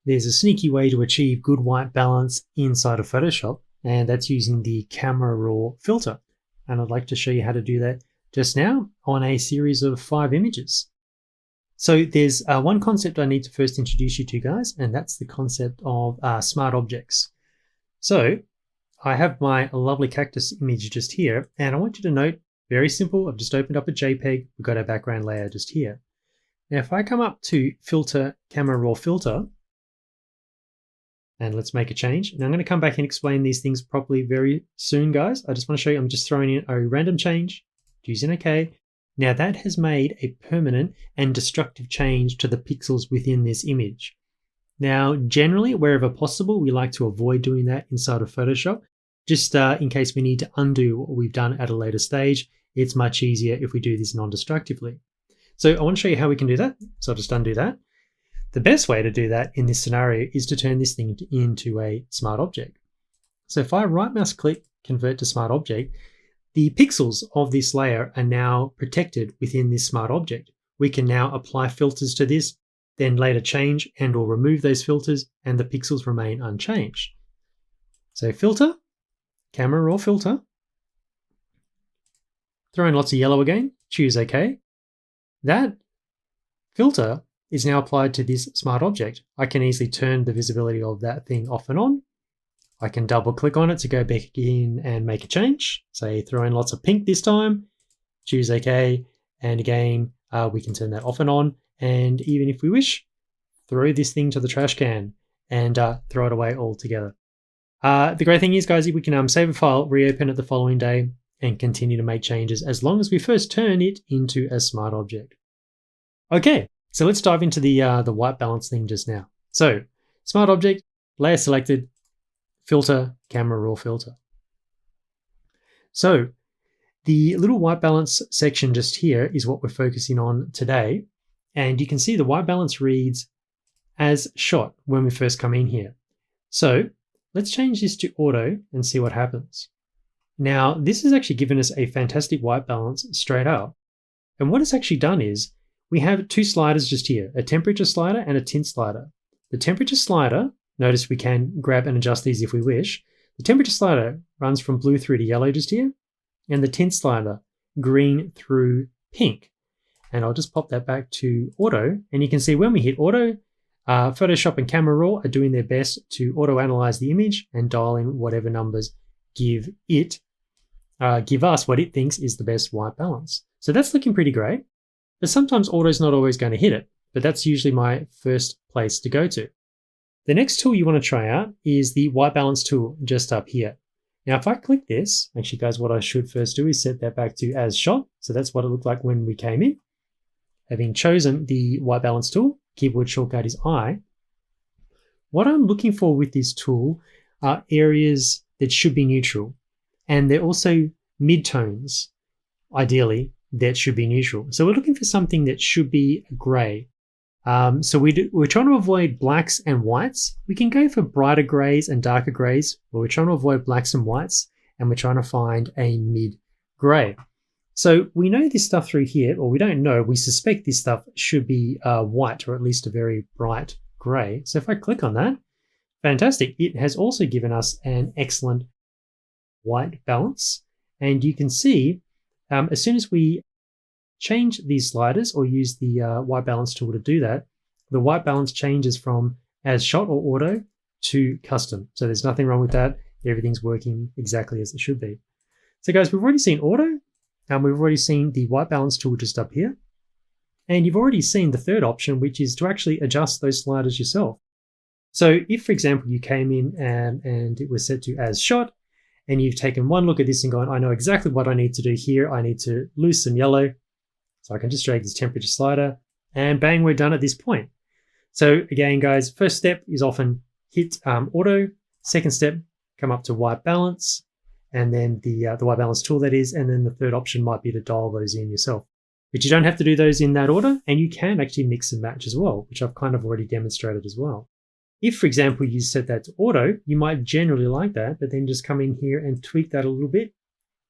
there's a sneaky way to achieve good white balance inside of Photoshop, and that's using the Camera Raw filter. And I'd like to show you how to do that just now on a series of 5 images. So there's one concept I need to first introduce you to, guys, and that's the concept of smart objects. So I have my lovely cactus image just here, and I want you to note, very simple, I've just opened up a JPEG, we've got our background layer just here. Now if I come up to Filter, Camera Raw Filter, and let's make a change. Now I'm going to come back and explain these things properly very soon, guys. I just want to show you, I'm just throwing in a random change, using OK. Now that has made a permanent and destructive change to the pixels within this image. Now, generally, wherever possible, we like to avoid doing that inside of Photoshop, just in case we need to undo what we've done at a later stage. It's much easier if we do this non-destructively. So I want to show you how we can do that. So I'll just undo that. The best way to do that in this scenario is to turn this thing into a smart object. So if I right mouse click, convert to smart object, the pixels of this layer are now protected within this smart object. We can now apply filters to this, then later change and or remove those filters, and the pixels remain unchanged. So filter, Camera Raw filter, throw in lots of yellow again, choose OK. That filter is now applied to this smart object. I can easily turn the visibility of that thing off and on. I can double click on it to go back in and make a change. Say throw in lots of pink this time, choose OK, and again, we can turn that off and on. And even if we wish, throw this thing to the trash can and throw it away altogether. The great thing is, guys, we can save a file, reopen it the following day, and continue to make changes as long as we first turn it into a smart object. Okay, so let's dive into the white balance thing just now. So smart object, layer selected, filter, Camera Raw filter. So the little white balance section just here is what we're focusing on today. And you can see the white balance reads as shot when we first come in here. So let's change this to auto and see what happens. Now, this has actually given us a fantastic white balance straight up. And what it's actually done is we have 2 sliders just here, a temperature slider and a tint slider. The temperature slider, notice we can grab and adjust these if we wish. The temperature slider runs from blue through to yellow just here, and the tint slider green through pink. And I'll just pop that back to auto, and you can see when we hit auto, Photoshop and Camera Raw are doing their best to auto-analyze the image and dial in whatever numbers give us what it thinks is the best white balance. So that's looking pretty great, but sometimes auto's not always going to hit it, but that's usually my first place to go to. The next tool you want to try out is the white balance tool just up here. Now, if I click this, actually guys, what I should first do is set that back to as shot. So that's what it looked like when we came in. Having chosen the white balance tool, keyboard shortcut is I. What I'm looking for with this tool are areas that should be neutral. And they're also midtones, ideally, that should be neutral. So we're looking for something that should be gray. So we're trying to avoid blacks and whites. We can go for brighter grays and darker grays, but we're trying to avoid blacks and whites, and we're trying to find a mid-gray. So we know this stuff through here, or we don't know, we suspect this stuff should be white, or at least a very bright gray. So if I click on that, fantastic. It has also given us an excellent white balance. And you can see as soon as we change these sliders or use the white balance tool to do that, the white balance changes from as shot or auto to custom. So there's nothing wrong with that. Everything's working exactly as it should be. So guys, we've already seen auto, and we've already seen the white balance tool just up here. And you've already seen the third option, which is to actually adjust those sliders yourself. So if, for example, you came in and it was set to as shot, and you've taken one look at this and gone, I know exactly what I need to do here. I need to lose some yellow. So I can just drag this temperature slider, and bang, we're done at this point. So again, guys, first step is often hit auto. Second step, come up to white balance, and then the white balance tool that is, and then the third option might be to dial those in yourself. But you don't have to do those in that order, and you can actually mix and match as well, which I've kind of already demonstrated as well. If, for example, you set that to auto, you might generally like that, but then just come in here and tweak that a little bit,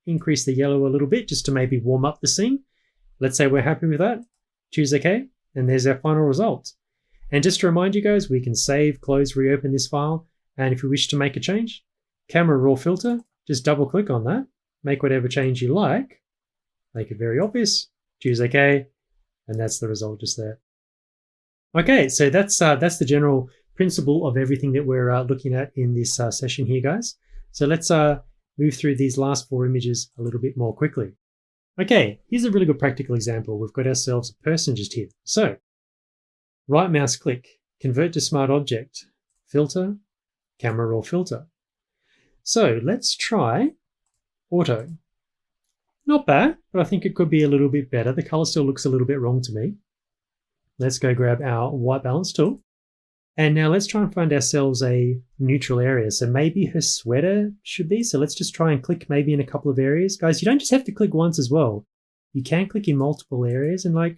increase the yellow a little bit just to maybe warm up the scene. Let's say we're happy with that, choose OK, and there's our final result. And just to remind you guys, we can save, close, reopen this file. And if you wish to make a change, camera raw filter, just double click on that, make whatever change you like, make it very obvious, choose OK, and that's the result just there. Okay, so that's the general principle of everything that we're looking at in this session here, guys. So let's move through these last 4 images a little bit more quickly. Okay, here's a really good practical example. We've got ourselves a person just here. So right mouse click, convert to smart object, filter, camera raw filter. So let's try auto. Not bad, but I think it could be a little bit better. The color still looks a little bit wrong to me. Let's go grab our white balance tool. And now let's try and find ourselves a neutral area. So maybe her sweater should be. So let's just try and click maybe in a couple of areas. Guys, you don't just have to click once as well. You can click in multiple areas, and like,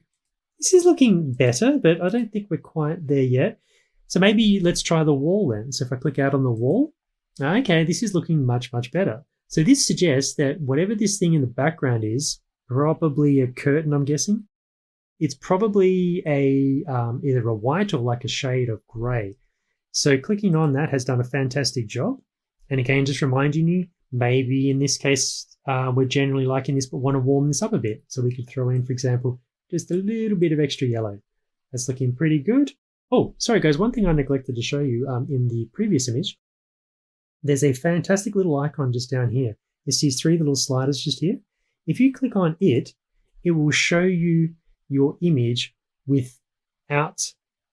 this is looking better, but I don't think we're quite there yet. So maybe let's try the wall then. So if I click out on the wall, okay, this is looking much, much better. So this suggests that whatever this thing in the background is, probably a curtain, I'm guessing, it's probably a either a white or like a shade of gray. So clicking on that has done a fantastic job. And again, just reminding you, maybe in this case, we're generally liking this, but want to warm this up a bit. So we could throw in, for example, just a little bit of extra yellow. That's looking pretty good. Oh, sorry guys, one thing I neglected to show you in the previous image, there's a fantastic little icon just down here. It's these 3 little sliders just here. If you click on it, it will show you your image without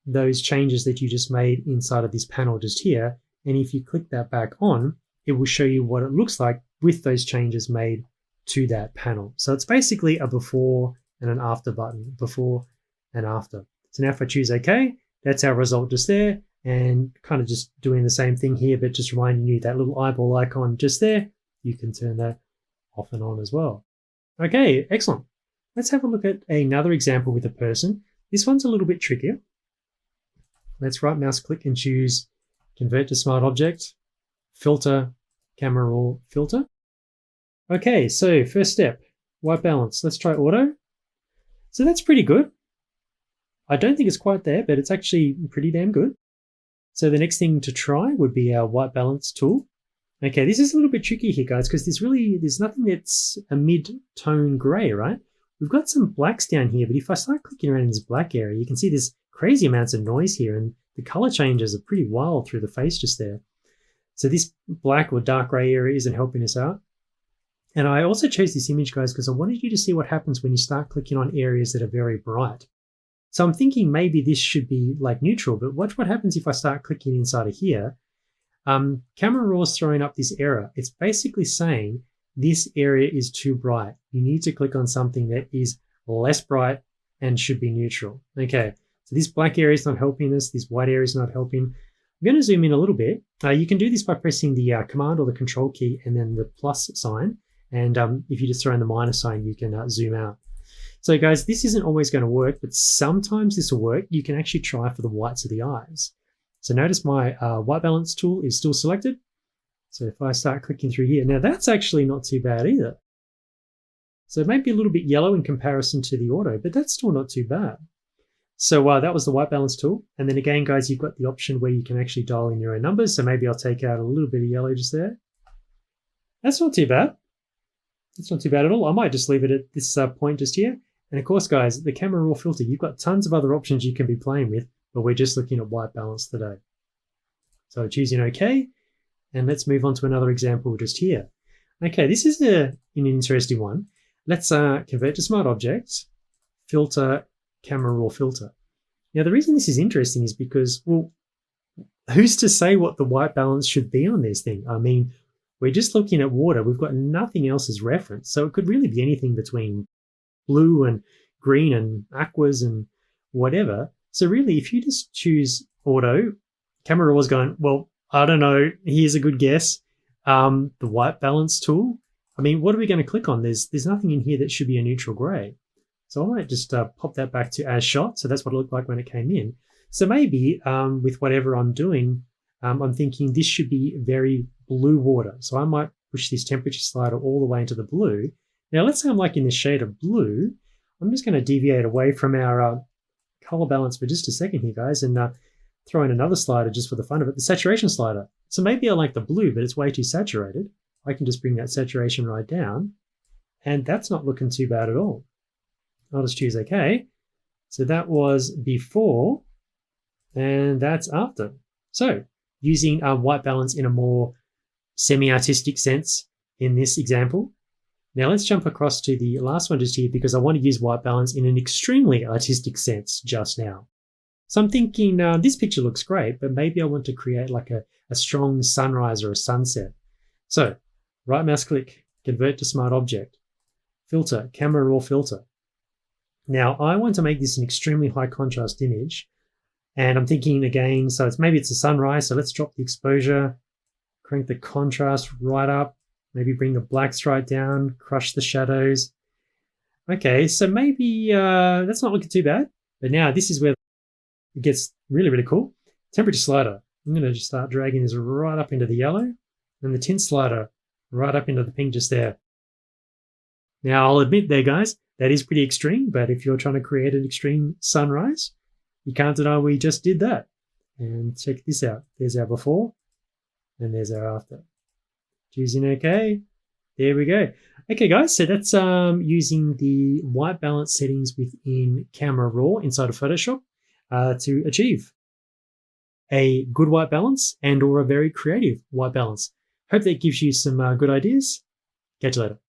those changes that you just made inside of this panel just here. And if you click that back on, it will show you what it looks like with those changes made to that panel. So it's basically a before and an after button, before and after. So now if I choose OK, that's our result just there, and kind of just doing the same thing here, but just reminding you that little eyeball icon just there, you can turn that off and on as well. Okay, excellent. Let's have a look at another example with a person. This one's a little bit trickier. Let's right mouse click and choose convert to smart object, filter, camera raw filter. Okay, so first step, white balance. Let's try auto. So that's pretty good. I don't think it's quite there, but it's actually pretty damn good. So the next thing to try would be our white balance tool. Okay, this is a little bit tricky here, guys, because there's nothing that's a mid-tone gray, right? We've got some blacks down here, but if I start clicking around in this black area, you can see there's crazy amounts of noise here, and the color changes are pretty wild through the face just there. So this black or dark gray area isn't helping us out. And I also chose this image, guys, because I wanted you to see what happens when you start clicking on areas that are very bright. So I'm thinking maybe this should be like neutral, but watch what happens if I start clicking inside of here. Camera Raw is throwing up this error. It's basically saying this area is too bright. You need to click on something that is less bright and should be neutral. Okay, so this black area is not helping us. This white area is not helping. I'm going to zoom in a little bit. You can do this by pressing the Command or the Control key and then the plus sign. And if you just throw in the minus sign, you can zoom out. So guys, this isn't always going to work, but sometimes this will work. You can actually try for the whites of the eyes. So notice my white balance tool is still selected. So if I start clicking through here, now that's actually not too bad either. So it may be a little bit yellow in comparison to the auto, but that's still not too bad. So that was the white balance tool. And then again, guys, you've got the option where you can actually dial in your own numbers. So maybe I'll take out a little bit of yellow just there. That's not too bad. That's not too bad at all. I might just leave it at this point just here. And of course, guys, the camera raw filter, you've got tons of other options you can be playing with, but we're just looking at white balance today. So choosing OK, and let's move on to another example just here. Okay, this is an interesting one. Let's convert to smart objects, filter, camera raw filter. Now, the reason this is interesting is because, well, who's to say what the white balance should be on this thing? I mean, we're just looking at water. We've got nothing else as reference. So it could really be anything between blue and green and aquas and whatever. So really, if you just choose auto, camera raw is going, well, I don't know, here's a good guess. The white balance tool. I mean, what are we going to click on? There's nothing in here that should be a neutral gray. So I might just pop that back to as shot. So that's what it looked like when it came in. So maybe with whatever I'm doing, I'm thinking this should be very blue water. So I might push this temperature slider all the way into the blue. Now, let's say I'm liking this shade of blue. I'm just going to deviate away from our color balance for just a second here, guys, and throw in another slider just for the fun of it, the saturation slider. So maybe I like the blue, but it's way too saturated. I can just bring that saturation right down, and that's not looking too bad at all. I'll just choose OK. So that was before, and that's after. So using white balance in a more semi-artistic sense in this example. Now let's jump across to the last one just here, because I want to use white balance in an extremely artistic sense just now. So I'm thinking this picture looks great, but maybe I want to create like a strong sunrise or a sunset. So right mouse click, convert to smart object, filter, camera raw filter. Now I want to make this an extremely high contrast image. And I'm thinking again, so maybe it's a sunrise. So let's drop the exposure, crank the contrast right up, maybe bring the blacks right down, crush the shadows. Okay, so maybe that's not looking too bad. But now this is where it gets really, really cool. Temperature slider. I'm going to just start dragging this right up into the yellow, and the tint slider right up into the pink just there. Now I'll admit there, guys, that is pretty extreme, but if you're trying to create an extreme sunrise, you can't deny we just did that. And check this out. There's our before, and there's our after. Choosing OK. There we go. Okay, guys, so that's using the white balance settings within Camera Raw inside of Photoshop to achieve a good white balance and or a very creative white balance. Hope that gives you some good ideas. Catch you later.